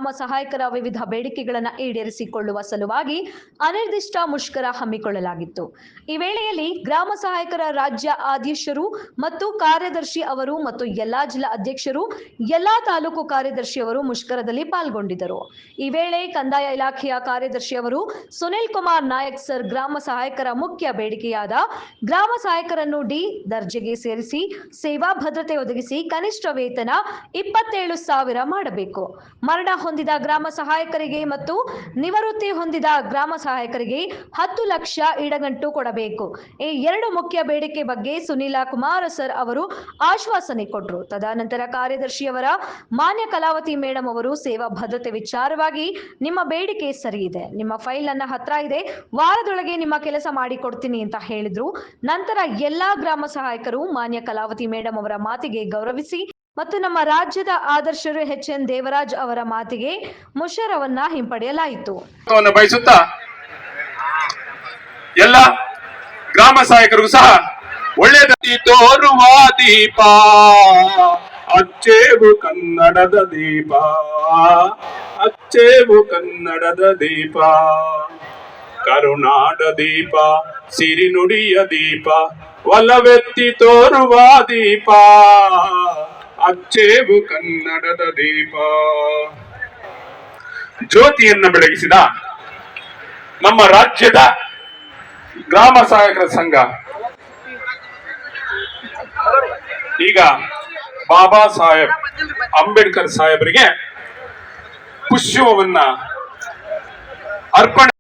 ಗ್ರಾಮ ಸಹಾಯಕರ ವಿವಿಧ ಬೇಡಿಕೆಗಳನ್ನು ಈಡೇರಿಸಿಕೊಳ್ಳುವ ಸಲುವಾಗಿ ಅನಿರ್ದಿಷ್ಟ ಮುಷ್ಕರ ಹಮ್ಮಿಕೊಳ್ಳಲಾಗಿತ್ತು. ಈ ವೇಳೆಯಲ್ಲಿ ಗ್ರಾಮ ಸಹಾಯಕರ ರಾಜ್ಯ ಅಧ್ಯಕ್ಷರು ಮತ್ತು ಕಾರ್ಯದರ್ಶಿ ಅವರು ಮತ್ತು ಎಲ್ಲಾ ಜಿಲ್ಲಾ ಅಧ್ಯಕ್ಷರು, ಎಲ್ಲಾ ತಾಲೂಕು ಕಾರ್ಯದರ್ಶಿಯವರು ಮುಷ್ಕರದಲ್ಲಿ ಪಾಲ್ಗೊಂಡಿದ್ದರು. ಈ ವೇಳೆ ಕಂದಾಯ ಇಲಾಖೆಯ ಕಾರ್ಯದರ್ಶಿಯವರು ಸುನಿಲ್ ಕುಮಾರ್ ನಾಯಕ್ ಸರ್ ಗ್ರಾಮ ಸಹಾಯಕರ ಮುಖ್ಯ ಬೇಡಿಕೆಯಾದ ಗ್ರಾಮ ಸಹಾಯಕರನ್ನು ಡಿ ದರ್ಜೆಗೆ ಸೇರಿಸಿ ಸೇವಾ ಭದ್ರತೆ ಒದಗಿಸಿ ಕನಿಷ್ಠ ವೇತನ 27,000 ಮಾಡಬೇಕು. ಮರಣ ಹೊಂದಿದ ಗ್ರಾಮ ಸಹಾಯಕರಿಗೆ ಮತ್ತು ನಿವೃತ್ತಿ ಹೊಂದಿದ ಗ್ರಾಮ ಸಹಾಯಕರಿಗೆ 10 ಲಕ್ಷ ಇಡಗಂಟು ಕೊಡಬೇಕು. ಈ ಎರಡು ಮುಖ್ಯ ಬೇಡಿಕೆ ಬಗ್ಗೆ ಸುನೀಲ ಕುಮಾರ್ ಸರ್ ಅವರು ಆಶ್ವಾಸನೆ ಕೊಟ್ಟರು. ತದನಂತರ ಕಾರ್ಯದರ್ಶಿಯವರ ಮಾನ್ಯ ಕಲಾವತಿ ಮೇಡಮ್ ಅವರು ಸೇವಾ ಭದ್ರತೆ ವಿಚಾರವಾಗಿ ನಿಮ್ಮ ಬೇಡಿಕೆ ಸರಿ ಇದೆ, ನಿಮ್ಮ ಫೈಲ್ ನನ್ನ ಹತ್ರ ಇದೆ, ವಾರದೊಳಗೆ ನಿಮ್ಮ ಕೆಲಸ ಮಾಡಿಕೊಡ್ತೀನಿ ಅಂತ ಹೇಳಿದ್ರು. ನಂತರ ಎಲ್ಲಾ ಗ್ರಾಮ ಸಹಾಯಕರು ಮಾನ್ಯ ಕಲಾವತಿ ಮೇಡಮ್ ಅವರ ಮಾತಿಗೆ ಗೌರವಿಸಿ ಮತ್ತು ನಮ್ಮ ರಾಜ್ಯದ ಆದರ್ಶರು HN ದೇವರಾಜ್ ಅವರ ಮಾತಿಗೆ ಮುಷರವನ್ನ ಹಿಂಪಡೆಯಲಾಯಿತು. ಬಯಸುತ್ತಾ ಎಲ್ಲ ಗ್ರಾಮ ಸಹಾಯಕರಿಗೂ ಸಹ ಒಳ್ಳೆಯದತಿ ತೋರುವ ದೀಪ, ಅಚ್ಚೇವು ಕನ್ನಡದ ದೀಪ, ಅಚ್ಚೇವು ಕನ್ನಡದ ದೀಪ, ಕರುನಾಡ ದೀಪ, ಸಿರಿನುಡಿಯ ದೀಪ, ಒಲವೆತ್ತಿ ತೋರುವ ದೀಪ, ಅಚ್ಚೇವು ಕನ್ನಡದ ದೀಪ. ಜ್ಯೋತಿಯನ್ನು ಬೆಳಗಿಸಿದ ನಮ್ಮ ರಾಜ್ಯದ ಗ್ರಾಮ ಸಹಾಯಕರ ಸಂಘ ಈಗ ಬಾಬಾ ಸಾಹೇಬ್ ಅಂಬೇಡ್ಕರ್ ಸಾಹೇಬರಿಗೆ ಪುಷ್ಪವನ್ನ ಅರ್ಪಣೆ